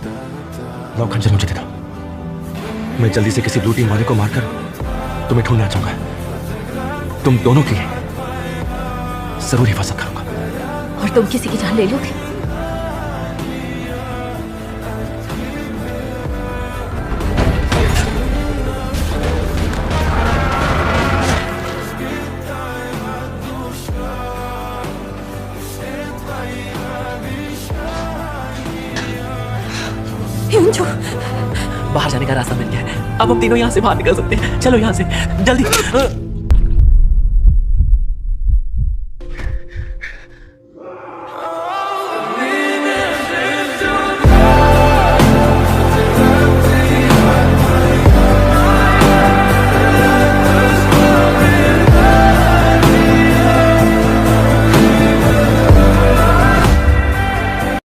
लाओ खंजर मुझे दे दो। मैं जल्दी से किसी ब्लू टीम वाले को मारकर तुम्हें ढूंढना चाहूंगा। तुम दोनों की जरूर हिफाजत करूंगा। और तुम किसी की जान ले लोगे? हिंजू, बाहर जाने का रास्ता मिल गया है। अब हम तीनों यहाँ से बाहर निकल सकते हैं। चलो यहाँ से जल्दी।